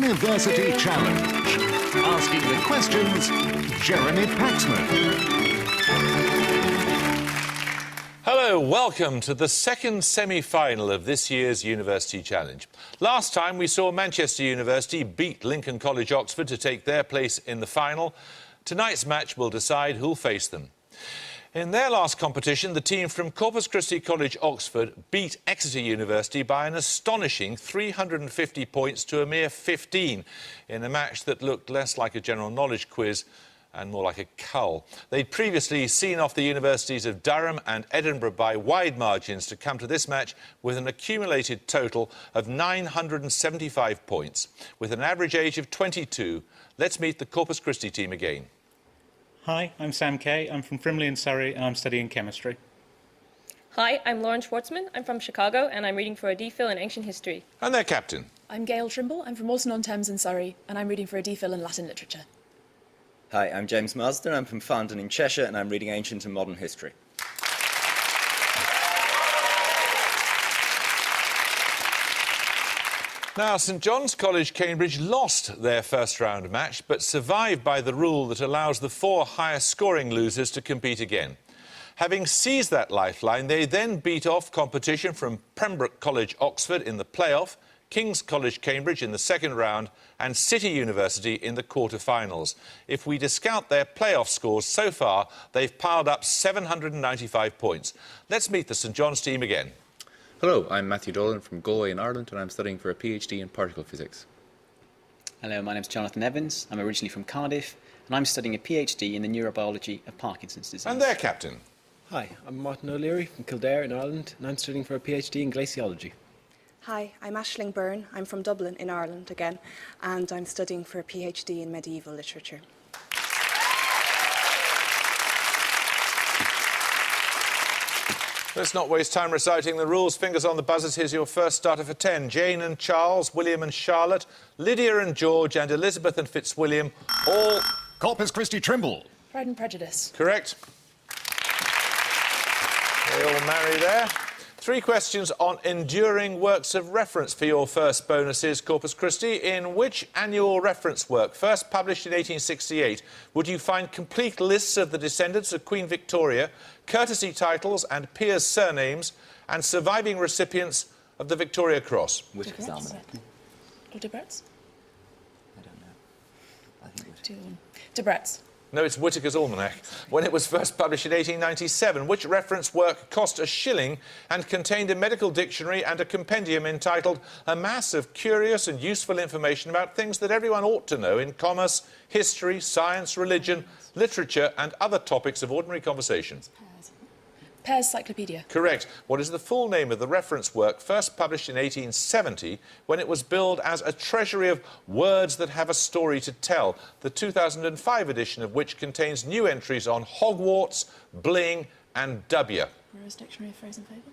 University Challenge. Asking the questions, Jeremy Paxman. Hello, welcome to the second semi-final of this year's University Challenge. Last time we saw Manchester University beat Lincoln College Oxford to take their place in the final. Tonight's match will decide who'll face them. In their last competition, the team from Corpus Christi College, Oxford, beat Exeter University by an astonishing 350 points to a mere 15 in a match that looked less like a general knowledge quiz and more like a cull. They'd previously seen off the universities of Durham and Edinburgh by wide margins to come to this match with an accumulated total of 975 points. With an average age of 22, let's meet the Corpus Christi team again. Hi, I'm Sam Kay. I'm from Frimley in Surrey and I'm studying chemistry. Hi, I'm Lauren Schwartzman. I'm from Chicago and I'm reading for a DPhil in Ancient History. And their captain. I'm Gail Trimble. I'm from Alton-on-Thames in Surrey and I'm reading for a DPhil in Latin Literature. Hi, I'm James Marsden. I'm from Farndon in Cheshire and I'm reading Ancient and Modern History. Now, St John's College, Cambridge lost their first-round match, but survived by the rule that allows the four highest-scoring losers to compete again. Having seized that lifeline, they then beat off competition from Pembroke College, Oxford in the playoff, King's College, Cambridge in the second round, and City University in the quarter-finals. If we discount their playoff scores so far, they've piled up 795 points. Let's meet the St John's team again. Hello, I'm Matthew Dolan from Galway in Ireland and I'm studying for a PhD in particle physics. Hello, my name's Jonathan Evans. I'm originally from Cardiff and I'm studying a PhD in the neurobiology of Parkinson's disease. And their captain. Hi, I'm Martin O'Leary from Kildare in Ireland and I'm studying for a PhD in glaciology. Hi, I'm Aisling Byrne. I'm from Dublin in Ireland again and I'm studying for a PhD in medieval literature. Let's not waste time reciting the rules. Fingers on the buzzers. Here's your first starter for 10. Jane and Charles, William and Charlotte, Lydia and George, and Elizabeth and Fitzwilliam, all... Corpus Christi Trimble. Pride and Prejudice. Correct. They all marry there. 3 questions on enduring works of reference for your first bonuses, Corpus Christi. In which annual reference work, first published in 1868, would you find complete lists of the descendants of Queen Victoria, courtesy titles and peers' surnames, and surviving recipients of the Victoria Cross? Whitaker's Almanac. Or Debrett's? I don't know. I think Debrett's. No, it's Whitaker's Almanac. When it was first published in 1897, which reference work cost a shilling and contained a medical dictionary and a compendium entitled A Mass of Curious and Useful Information about Things that Everyone Ought to Know in Commerce, History, Science, Religion, Literature and Other Topics of Ordinary Conversation? Pears Cyclopedia. Correct. What is the full name of the reference work first published in 1870 when it was billed as a treasury of words that have a story to tell, the 2005 edition of which contains new entries on Hogwarts, Bling and W? Burroughs Dictionary of Phrase and Fable.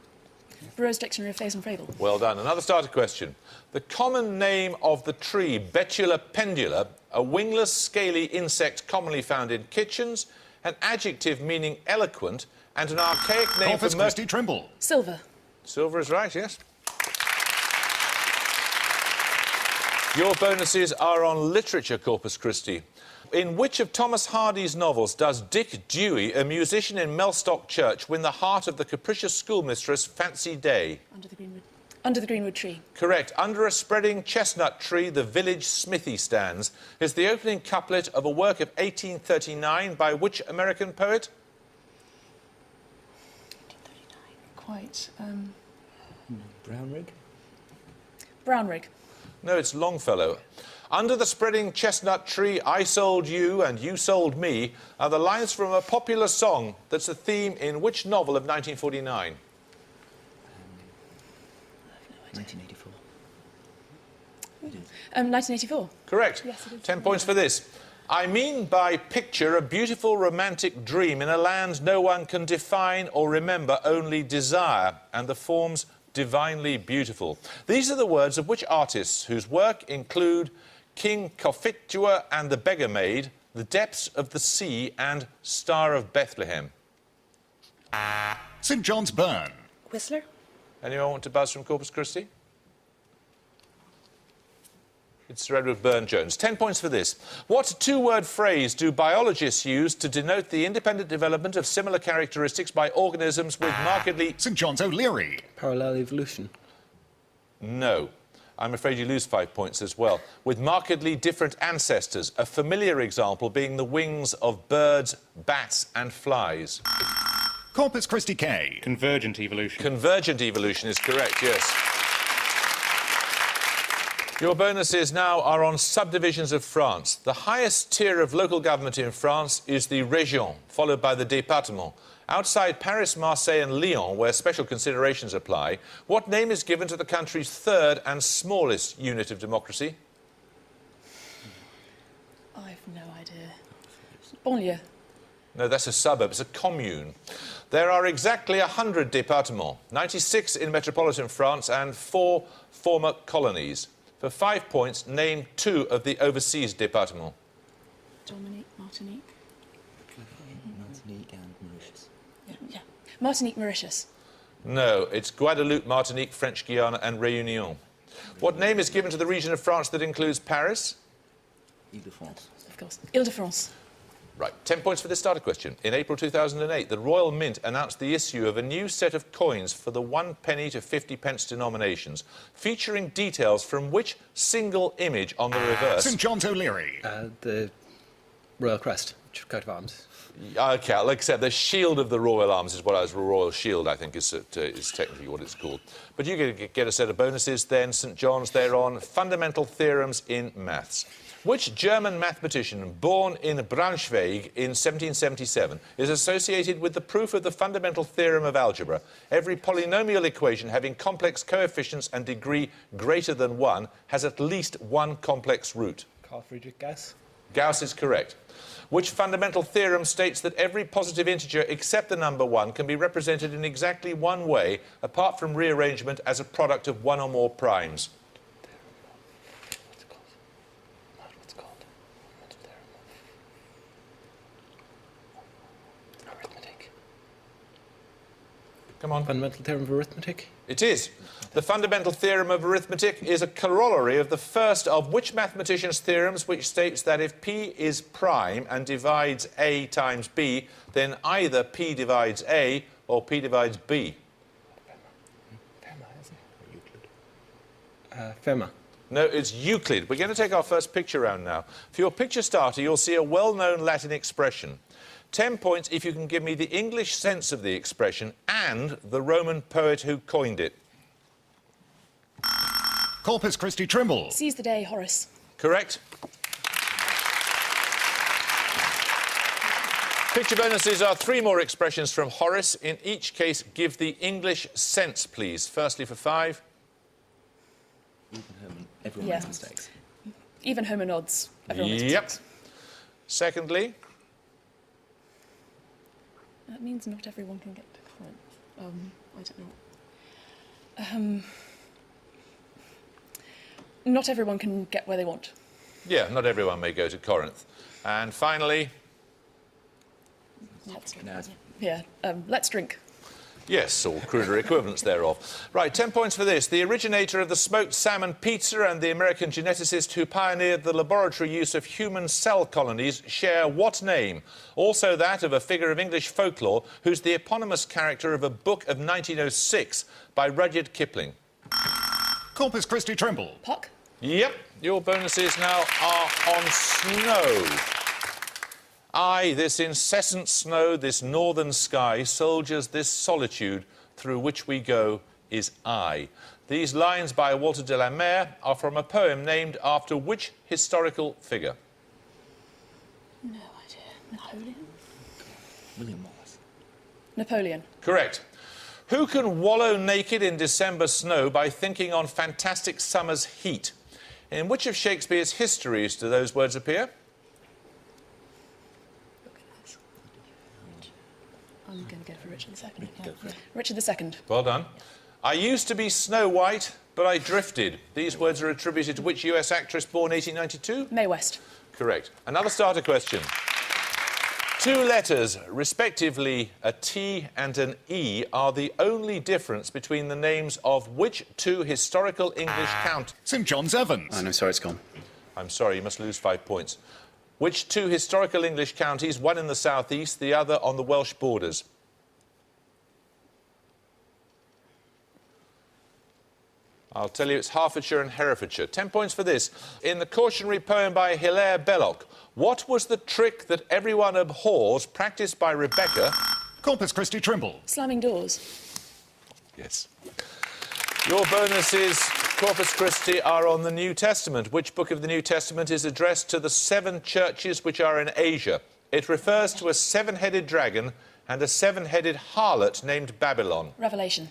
Burroughs Dictionary of Phrase and Fable. Well done. Another starter question. The common name of the tree Betula pendula, a wingless, scaly insect commonly found in kitchens, an adjective meaning eloquent, and an archaic name Corpus for... Christi Trimble. Silver. Silver is right, yes. Your bonuses are on literature, Corpus Christi. In which of Thomas Hardy's novels does Dick Dewey, a musician in Mellstock Church, win the heart of the capricious schoolmistress Fancy Day? Under the Greenwood Tree. Correct. Under a spreading chestnut tree, the village smithy stands, is the opening couplet of a work of 1839 by which American poet? Quite. Brownrigg? Brownrigg. No, it's Longfellow. Under the spreading chestnut tree, I sold you and you sold me are the lines from a popular song that's a theme in which novel of 1949? 1984. 1984. Correct. Yes, it is. 10 points for this. I mean by picture a beautiful romantic dream in a land no one can define or remember, only desire, and the forms divinely beautiful. These are the words of which artists whose work include King Cophetua and the Beggar Maid, The Depths of the Sea and Star of Bethlehem? St John's Burn. Whistler? Anyone want to buzz from Corpus Christi? It's Sir Edward Burne-Jones. 10 points for this. What two-word phrase do biologists use to denote the independent development of similar characteristics by organisms with markedly... St John's O'Leary. Parallel evolution. No. I'm afraid you lose 5 points as well. With markedly different ancestors, a familiar example being the wings of birds, bats and flies. Corpus Christi K. Convergent evolution. Convergent evolution is correct, yes. Your bonuses now are on subdivisions of France. The highest tier of local government in France is the région, followed by the département. Outside Paris, Marseille and Lyon, where special considerations apply, what name is given to the country's third and smallest unit of democracy? I've no idea. Banlieue. No, that's a suburb. It's a commune. There are exactly 100 départements, 96 in metropolitan France and 4 former colonies. For 5 points, name 2 of the overseas départements. Dominique, Martinique. Martinique and Mauritius. Yeah. Martinique, Mauritius. No, it's Guadeloupe, Martinique, French Guiana and Réunion. What name is given to the region of France that includes Paris? Ile-de-France. Of course. Ile-de-France. Right, 10 points for this starter question. In April 2008, the Royal Mint announced the issue of a new set of coins for the 1 penny to 50 pence denominations, featuring details from which single image on the reverse? St John's O'Leary. The Royal Crest, coat of arms. OK, I'll accept. The Shield of the Royal Arms is what I was... Royal Shield, I think, is technically what it's called. But you get a set of bonuses then. St John's, they're on fundamental theorems in maths. Which German mathematician, born in Braunschweig in 1777, is associated with the proof of the fundamental theorem of algebra? Every polynomial equation having complex coefficients and degree greater than 1 has at least one complex root. Carl Friedrich Gauss. Gauss is correct. Which fundamental theorem states that every positive integer except the number 1 can be represented in exactly one way, apart from rearrangement as a product of one or more primes? Come on. Fundamental theorem of arithmetic. It is. The fundamental theorem of arithmetic is a corollary of the first of which mathematician's theorems, which states that if P is prime and divides A times B, then either P divides A or P divides B. Fermat. No, it's Euclid. We're going to take our first picture round now. For your picture starter, you'll see a well-known Latin expression. 10 points if you can give me the English sense of the expression and the Roman poet who coined it. Corpus Christi Trimble. Seize the day, Horace. Correct. Picture bonuses are 3 more expressions from Horace. In each case, give the English sense, please. Firstly, for 5. Even Herman, everyone Yeah. makes mistakes. Even Homer nods. Everyone makes Yep. mistakes. Secondly, That means not everyone can get to Corinth. I don't know. Not everyone can get where they want. yeah, not everyone may go to Corinth. And finally, Let's drink. yes, or cruder equivalents thereof. Right, 10 points for this. The originator of the smoked salmon pizza and the American geneticist who pioneered the laboratory use of human cell colonies share what name? Also that of a figure of English folklore who's the eponymous character of a book of 1906 by Rudyard Kipling. Corpus Christi Trimble. Puck. Yep, your bonuses now are on snow. Aye, this incessant snow, this northern sky, soldiers, this solitude through which we go is I. These lines by Walter de la Mare are from a poem named after which historical figure? No idea. Napoleon? William Wallace. Napoleon. Correct. Who can wallow naked in December snow by thinking on fantastic summer's heat? In which of Shakespeare's histories do those words appear? I'm going to go for Richard II. Go for it. Richard II. Well done. I used to be Snow White, but I drifted. These words are attributed to which US actress born 1892? Mae West. Correct. Another starter question. Two letters, respectively a T and an E, are the only difference between the names of which two historical English counties? St John's Evans. And I'm sorry, it's gone. I'm sorry, you must lose 5 points. Which two historical English counties, one in the southeast, the other on the Welsh borders? I'll tell you, it's Hertfordshire and Herefordshire. 10 points for this. In the cautionary poem by Hilaire Belloc, what was the trick that everyone abhors practised by Rebecca? Corpus Christi Trimble. Slamming doors. Yes. Your bonuses, Corpus Christi, are on the New Testament. Which book of the New Testament is addressed to the 7 churches which are in Asia? It refers to a 7-headed dragon and a 7-headed harlot named Babylon. Revelation.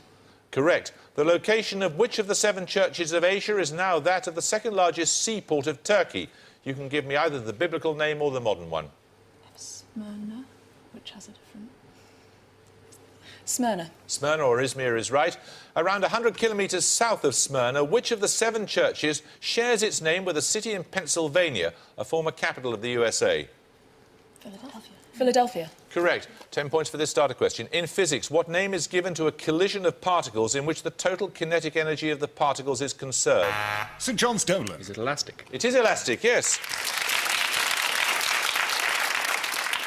Correct. The location of which of the 7 churches of Asia is now that of the second largest seaport of Turkey? You can give me either the biblical name or the modern one. Smyrna, which has a different... Smyrna. Smyrna or Izmir is right. Around 100 kilometres south of Smyrna, which of the 7 churches shares its name with a city in Pennsylvania, a former capital of the USA? Philadelphia. Philadelphia. Correct. 10 points for this starter question. In physics, what name is given to a collision of particles in which the total kinetic energy of the particles is conserved? St John's Dolan. Is it elastic? It is elastic, yes.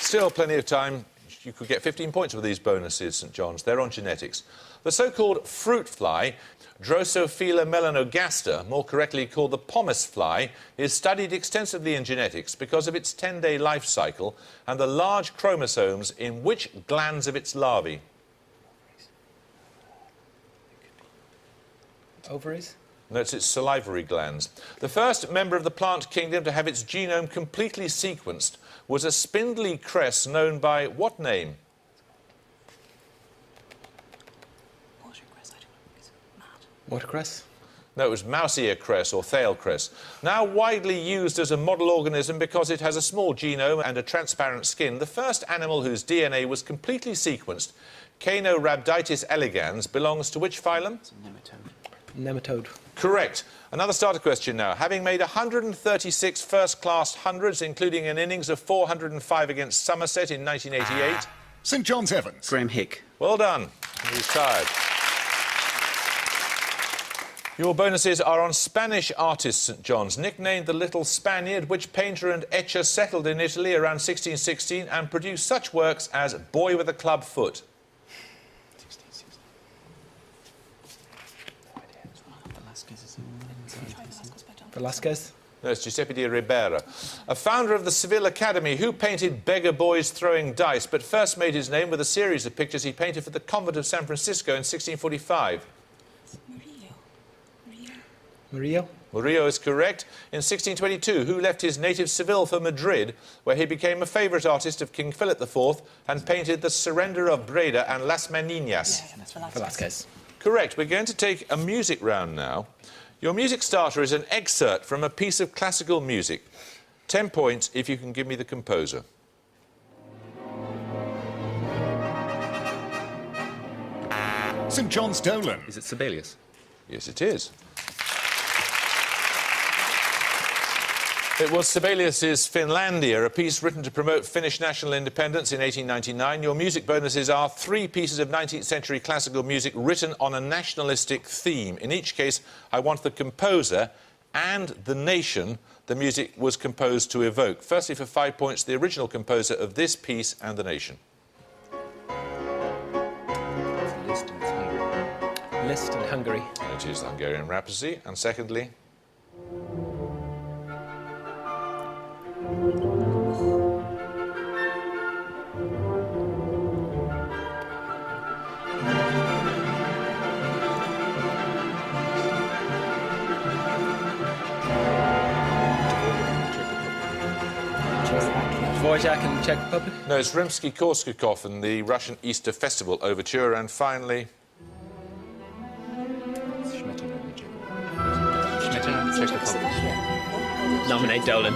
Still plenty of time. You could get 15 points with these bonuses, St John's. They're on genetics. The so-called fruit fly, Drosophila melanogaster, more correctly called the pomace fly, is studied extensively in genetics because of its 10-day life cycle and the large chromosomes in which glands of its larvae? Ovaries? No, it's its salivary glands. The first member of the plant kingdom to have its genome completely sequenced was a spindly cress known by what name? Watercress? No, it was mouse ear cress or thale cress. Now widely used as a model organism because it has a small genome and a transparent skin, the first animal whose DNA was completely sequenced, Caenorhabditis elegans, belongs to which phylum? It's a nematode. Nematode. Correct. Another starter question now. Having made 136 first-class hundreds, including an innings of 405 against Somerset in 1988. St John's Evans. Graham Hick. Well done. He's tired. Your bonuses are on Spanish artist St John's, nicknamed the Little Spaniard, which painter and etcher settled in Italy around 1616 and produced such works as Boy with a Club Foot. Velasquez? No, it's Giuseppe di Ribera. A founder of the Seville Academy who painted beggar boys throwing dice, but first made his name with a series of pictures he painted for the convent of San Francisco in 1645. Murillo? Murillo is correct. In 1622, who left his native Seville for Madrid, where he became a favourite artist of King Philip IV and painted the Surrender of Breda and Las Meninas. Velasquez. Correct. We're going to take a music round now. Your music starter is an excerpt from a piece of classical music. 10 points if you can give me the composer. St John's Dolan. Is it Sibelius? Yes, it is. It was Sibelius's Finlandia, a piece written to promote Finnish national independence in 1899. Your music bonuses are 3 pieces of 19th century classical music written on a nationalistic theme. In each case, I want the composer and the nation the music was composed to evoke. Firstly, for 5 points, the original composer of this piece and the nation. Liszt in Hungary. It is the Hungarian Rhapsody. And secondly... Dvorak in the Czech Republic. No, it's Rimsky-Korsakov and the Russian Easter Festival Overture. And finally... Czech Republic. Nominate Dolan.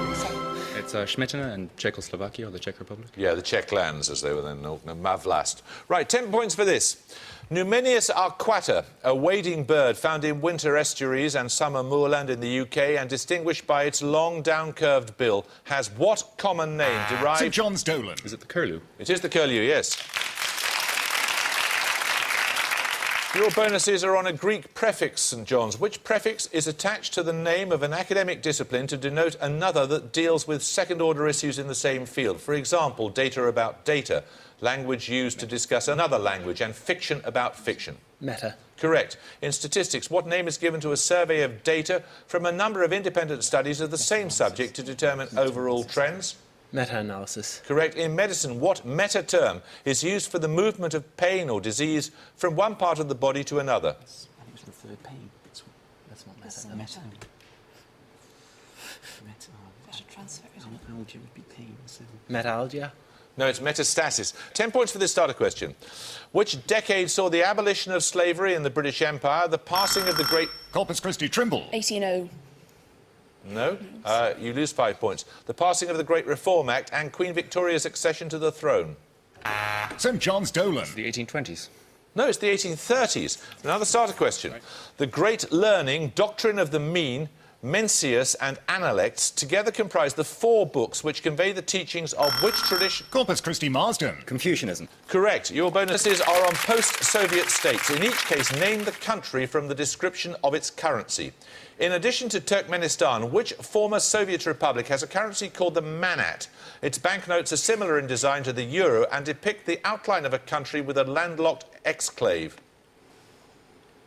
It's Šmetina in Czechoslovakia, or the Czech Republic. Yeah, the Czech lands, as they were then known, Mavlast. Right, 10 points for this. Numenius arquata, a wading bird found in winter estuaries and summer moorland in the UK and distinguished by its long, down-curved bill, has what common name derived... St John's Dolan. Is it the curlew? It is the curlew, yes. Your bonuses are on a Greek prefix, St John's. Which prefix is attached to the name of an academic discipline to denote another that deals with second-order issues in the same field? For example, data about data, language used to discuss another language, and fiction about fiction. Meta. Correct. In statistics, what name is given to a survey of data from a number of independent studies of the same subject to determine overall trends? Meta-analysis. Correct. In medicine, what meta-term is used for the movement of pain or disease from one part of the body to another? I think it's referred pain. That's not meta. Metalgia would be pain. So. Metalgia. No, it's metastasis. 10 points for this starter question. Which decade saw the abolition of slavery in the British Empire, the passing of the great... Corpus Christi Trimble. 1800. No, you lose 5 points. The passing of the Great Reform Act and Queen Victoria's accession to the throne. St John's Dolan. The 1820s. No, it's the 1830s. Another starter question. Right. The Great Learning, Doctrine of the Mean, Mencius and Analects together comprise the 4 books which convey the teachings of which tradition? Corpus Christi Marsden. Confucianism. Correct. Your bonuses are on post-Soviet states. In each case, name the country from the description of its currency. In addition to Turkmenistan, which former Soviet republic has a currency called the manat? Its banknotes are similar in design to the euro and depict the outline of a country with a landlocked exclave.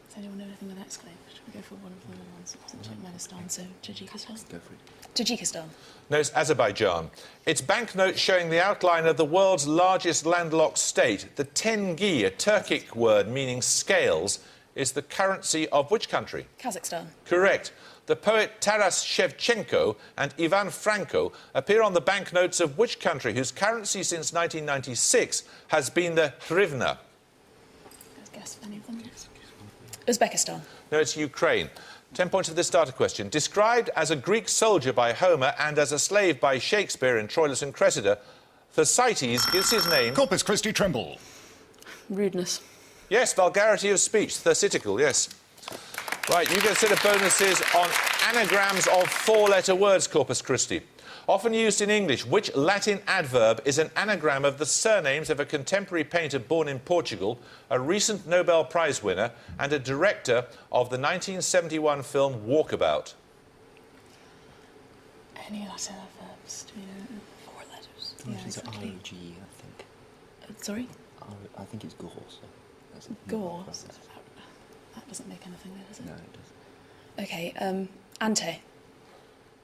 Does anyone know anything with exclave? Should we go for one of the ones that wasn't Turkmenistan, so Tajikistan? Go for it. Tajikistan. No, it's Azerbaijan. Its banknote showing the outline of the world's largest landlocked state. The tengi, a Turkic word meaning scales, is the currency of which country? Kazakhstan. Correct. The poet Taras Shevchenko and Ivan Franko appear on the banknotes of which country, whose currency since 1996 has been the hryvnia? Guess any of them. Uzbekistan. No, it's Ukraine. 10 points for this starter question. Described as a Greek soldier by Homer and as a slave by Shakespeare in Troilus and Cressida, Thersites gives his name... Corpus Christi Trimble. Rudeness. Yes, vulgarity of speech. Thersistical, yes. Right, you get a set of bonuses on anagrams of 4-letter words, Corpus Christi. Often used in English, which Latin adverb is an anagram of the surnames of a contemporary painter born in Portugal, a recent Nobel Prize winner, and a director of the 1971 film Walkabout? Any Latin adverbs? Do you know? 4 letters. Yeah, exactly. I-G, I think. Sorry? I think it's Gore. So Gore? That doesn't make anything there, does it? No, it doesn't. OK, ante.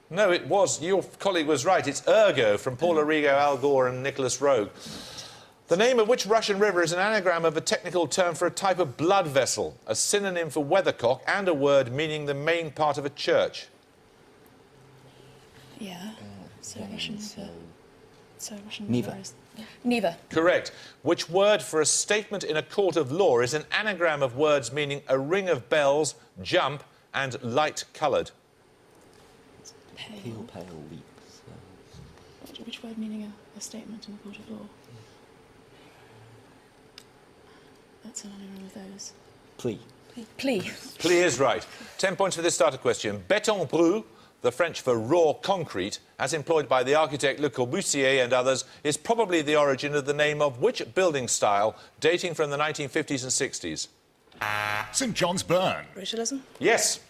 No, it was. Your colleague was right. It's ergo from Paul Arrigo, Al Gore and Nicholas Roeg. The name of which Russian river is an anagram of a technical term for a type of blood vessel, a synonym for weathercock, and a word meaning the main part of a church? Yeah. Russian river. So Russian Neva. river is... Neva. Correct. Which word for a statement in a court of law is an anagram of words meaning a ring of bells, jump, and light-coloured? Pale. Pale weep. Which word meaning a statement in a court of law? That's an anagram of those. Plea. Plea. Plea is right. 10 points for this starter question. Béton brut, the French for raw concrete, as employed by the architect Le Corbusier and others, is probably the origin of the name of which building style dating from the 1950s and 60s? St John's Burn. Brutalism. Yes.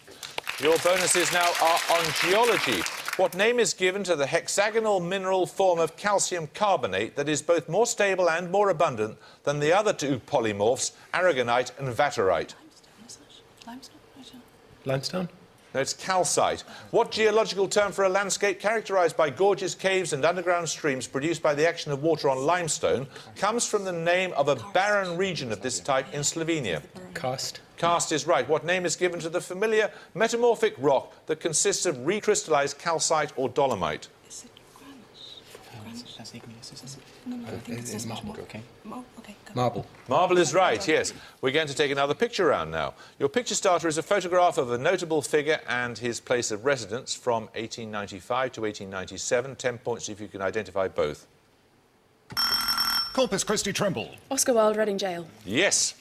Your bonuses now are on geology. What name is given to the hexagonal mineral form of calcium carbonate that is both more stable and more abundant than the other 2 polymorphs, aragonite and vaterite? Limestone. Limestone? No, it's calcite. What geological term for a landscape characterised by gorges, caves and underground streams produced by the action of water on limestone comes from the name of a barren region of this type in Slovenia? Karst. Karst is right. What name is given to the familiar metamorphic rock that consists of recrystallised calcite or dolomite? That's the English, isn't it? No, I think it says marble. marble. Okay. Okay, go. Marble. Marble is right, yes. We're going to take another picture round now. Your picture starter is a photograph of a notable figure and his place of residence from 1895 to 1897. 10 points if you can identify both. Corpus Christi Trimble. Oscar Wilde, Reading Jail. Yes.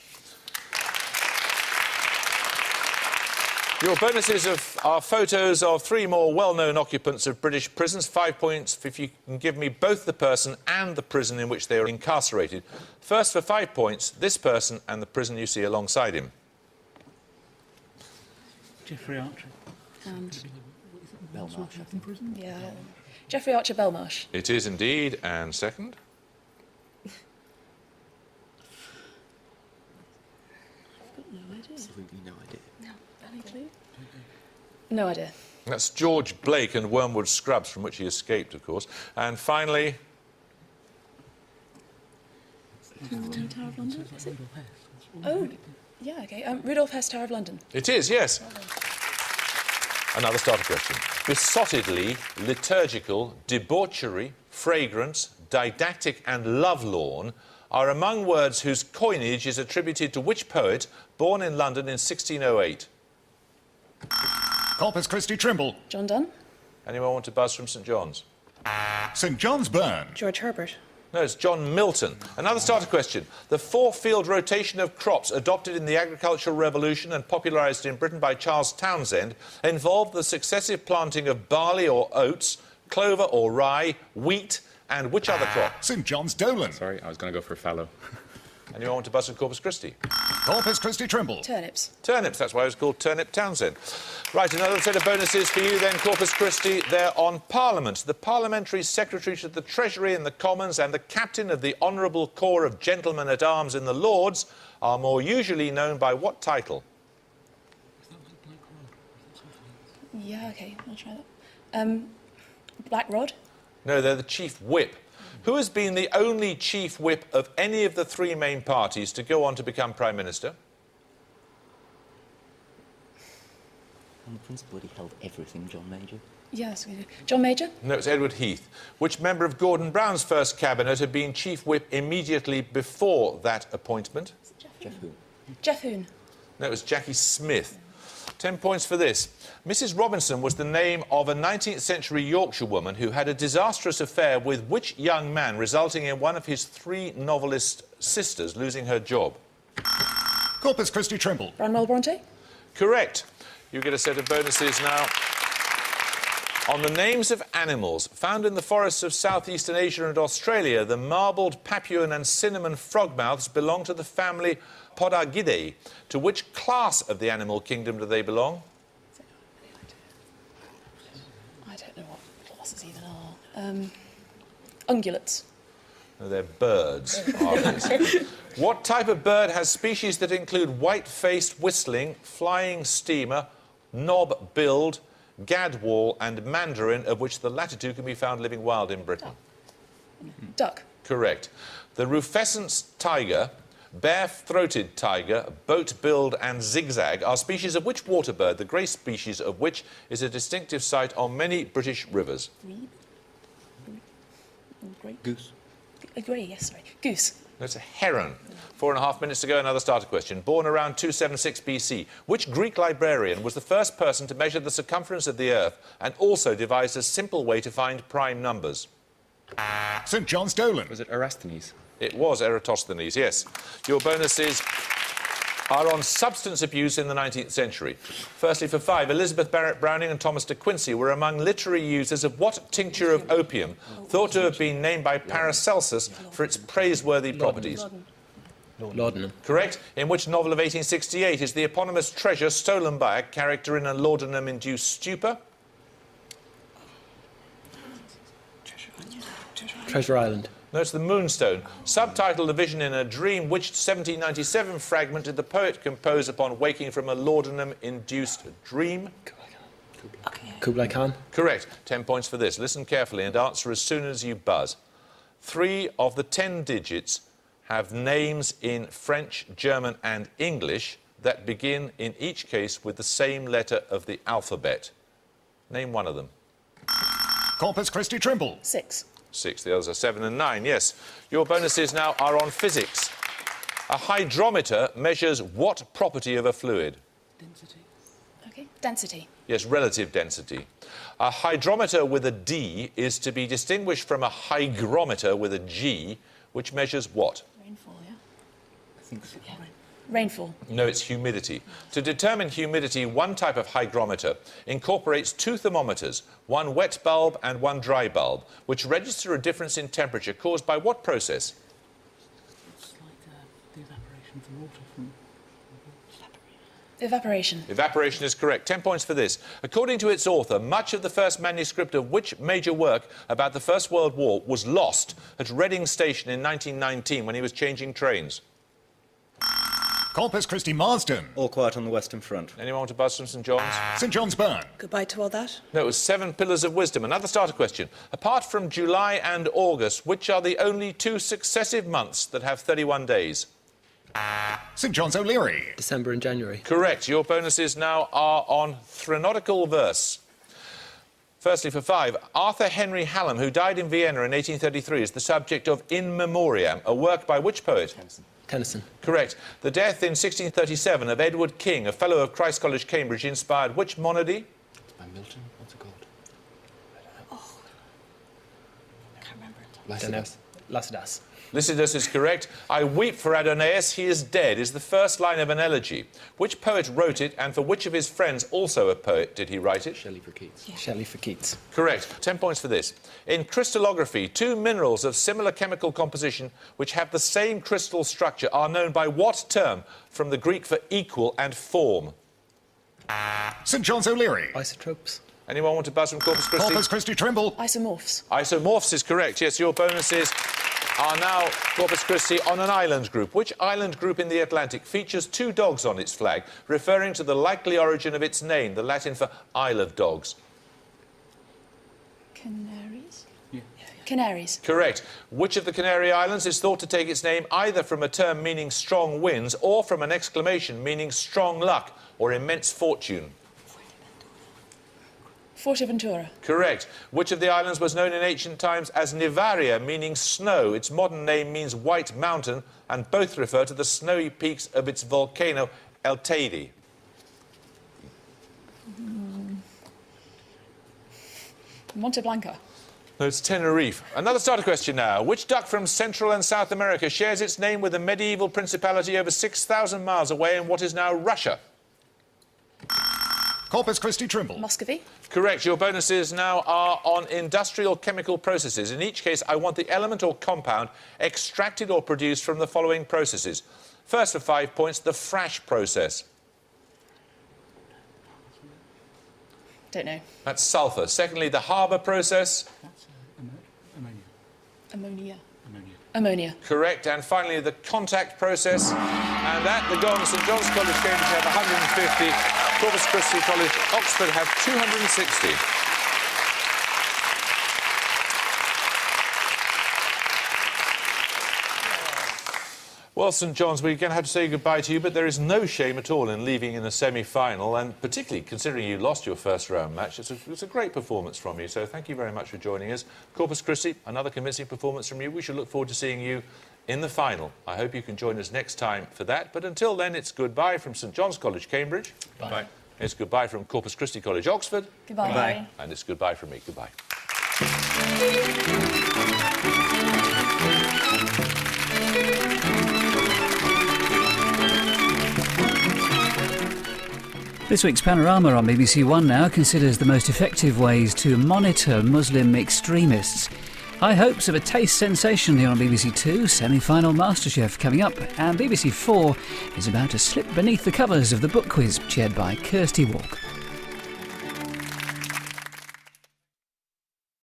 Your bonuses are photos of 3 more well-known occupants of British prisons. 5 points if you can give me both the person and the prison in which they are incarcerated. First, for 5 points, this person and the prison you see alongside him. Jeffrey Archer. And Belmarsh, I think. Yeah. Jeffrey Archer, Belmarsh. It is indeed. And second? No idea. Absolutely no idea. No, any clue? No idea. That's George Blake and Wormwood Scrubs, from which he escaped, of course. And finally... Tower of London, is it? Oh, yeah, okay. Rudolph Hess, Tower of London. It is, yes. Another starter question. Besottedly, liturgical, debauchery, fragrance, didactic and lovelorn are among words whose coinage is attributed to which poet born in London in 1608? Corpus Christi Trimble. John Donne. Anyone want to buzz from St John's? St John's Burn. George Herbert. No, it's John Milton. Another starter question. The 4-field rotation of crops adopted in the agricultural revolution and popularised in Britain by Charles Townshend involved the successive planting of barley or oats, clover or rye, wheat, and which other crop? St John's Dolan. Sorry, I was going to go for fallow. Anyone want to buzz from Corpus Christi? Corpus Christi Trimble. Turnips. Turnips, that's why it was called Turnip Townsend. Right, another set of bonuses for you then, Corpus Christi. They're on Parliament. The Parliamentary Secretary to the Treasury in the Commons and the Captain of the Honourable Corps of Gentlemen-at-Arms in the Lords are more usually known by what title? Yeah, okay, I'll try that. Black Rod. No, they're the Chief Whip. Who has been the only Chief Whip of any of the 3 main parties to go on to become Prime Minister? On principle, he held everything, John Major. Yes, we do. John Major. No, it's Edward Heath. Which member of Gordon Brown's first cabinet had been Chief Whip immediately before that appointment? Jeff Hoon. Jeff Hoon. No, it was Jackie Smith. 10 points for this. Mrs. Robinson was the name of a 19th century Yorkshire woman who had a disastrous affair with which young man, resulting in one of his 3 novelist sisters losing her job? Corpus Christi Trimble. Branwell Bronte. Correct. You get a set of bonuses now. On the names of animals found in the forests of southeastern Asia and Australia, the marbled Papuan and cinnamon frogmouths belong to the family Podargidae. To which class of the animal kingdom do they belong? I don't know what classes even are. Ungulates. No, they're birds. What type of bird has species that include white-faced whistling, flying steamer, knob-billed, gadwall and mandarin, of which the latter 2 can be found living wild in Britain? Duck. Correct. The rufescent tiger, bare-throated tiger, boat-billed and zigzag are species of which water bird, the grey species of which is a distinctive sight on many British rivers? Goose. Grey, yes, sorry. Goose. That's a heron. 4.5 minutes to go, another starter question. Born around 276 BC, which Greek librarian was the first person to measure the circumference of the Earth and also devised a simple way to find prime numbers? St John's Dolan. Was it Eratosthenes? It was Eratosthenes, yes. Your bonuses are on substance abuse in the 19th century. Firstly, for 5, Elizabeth Barrett Browning and Thomas de Quincey were among literary users of what tincture of opium, thought to have been named by Paracelsus for its praiseworthy properties? Laudanum. Correct. In which novel of 1868 is the eponymous treasure stolen by a character in a laudanum-induced stupor? Treasure Island. No, it's the Moonstone. Subtitle, The Vision in a Dream. Which 1797 fragment did the poet compose upon waking from a laudanum-induced dream? Kublai Khan. Correct. 10 points for this. Listen carefully and answer as soon as you buzz. 3 of the 10 digits have names in French, German and English that begin, in each case, with the same letter of the alphabet. Name one of them. Corpus Christi Trimble. 6. 6. The others are 7 and 9. Yes. Your bonuses now are on physics. A hydrometer measures what property of a fluid? Density. Okay. Density. Yes, relative density. A hydrometer with a D is to be distinguished from a hygrometer with a G, which measures what? Rainfall, yeah? I think so. Yeah. Rainfall. No, it's humidity. To determine humidity, one type of hygrometer incorporates two thermometers, one wet bulb and one dry bulb, which register a difference in temperature caused by what process? It's like the evaporation of the water from... Evaporation. Evaporation is correct. 10 points for this. According to its author, much of the first manuscript of which major work about the First World War was lost at Reading Station in 1919 when he was changing trains? Corpus Christi Marsden. All Quiet on the Western Front. Anyone want to buzz from St John's? St John's Burn. Goodbye to all that. No, it was 7 Pillars of Wisdom. Another starter question. Apart from July and August, which are the only 2 successive months that have 31 days? St John's O'Leary. December and January. Correct. Your bonuses now are on threnodical verse. Firstly, for 5, Arthur Henry Hallam, who died in Vienna in 1833, is the subject of In Memoriam, a work by which poet? Tennyson. Correct. The death in 1637 of Edward King, a fellow of Christ College, Cambridge, inspired which monody? It's by Milton. What's it called? Can't remember it. Lycidas. Lycidas. Lycidas is correct. I weep for Adonais, he is dead, is the first line of an elegy. Which poet wrote it, and for which of his friends, also a poet, did he write it? Shelley for Keats. Yeah. Shelley for Keats. Correct. 10 points for this. In crystallography, 2 minerals of similar chemical composition which have the same crystal structure are known by what term, from the Greek for equal and form? St John's O'Leary. Isotopes. Anyone want to buzz from Corpus Christi? Corpus Christi Trimble. Isomorphs. Isomorphs is correct. Yes, your bonuses are now Corpus Christi on an island group. Which island group in the Atlantic features 2 dogs on its flag, referring to the likely origin of its name, the Latin for Isle of Dogs? Canaries? Yeah. Canaries. Correct. Which of the Canary Islands is thought to take its name either from a term meaning strong winds or from an exclamation meaning strong luck or immense fortune? Forteventura. Correct. Which of the islands was known in ancient times as Nivaria, meaning snow? Its modern name means white mountain, and both refer to the snowy peaks of its volcano, El Teide. Monte Blanco. No, it's Tenerife. Another starter question now. Which duck from Central and South America shares its name with a medieval principality over 6,000 miles away in what is now Russia? Corpus Christi Trimble. Muscovy. Correct. Your bonuses now are on industrial chemical processes. In each case, I want the element or compound extracted or produced from the following processes. First, for 5 points, the Frasch process. Don't know. That's sulphur. Secondly, the Haber process. That's ammonia. Ammonia. Ammonia. Ammonia. Correct. And finally, the contact process. And at the gong, St John's College, Cambridge have 150. Corpus Christi College, Oxford have 260. Well, St John's, we're going to have to say goodbye to you, but there is no shame at all in leaving in a semi-final, and particularly considering you lost your first round match, it's a great performance from you, so thank you very much for joining us. Corpus Christi, another convincing performance from you. We should look forward to seeing you in the final. I hope you can join us next time for that, but until then, it's goodbye from St John's College, Cambridge. Bye. It's goodbye from Corpus Christi College, Oxford. Goodbye. Bye. And it's goodbye from me. Goodbye. This week's Panorama on BBC One now considers the most effective ways to monitor Muslim extremists. High hopes of a taste sensation here on BBC Two, semi-final MasterChef coming up, and BBC 4 is about to slip beneath the covers of the book quiz chaired by Kirsty Walk.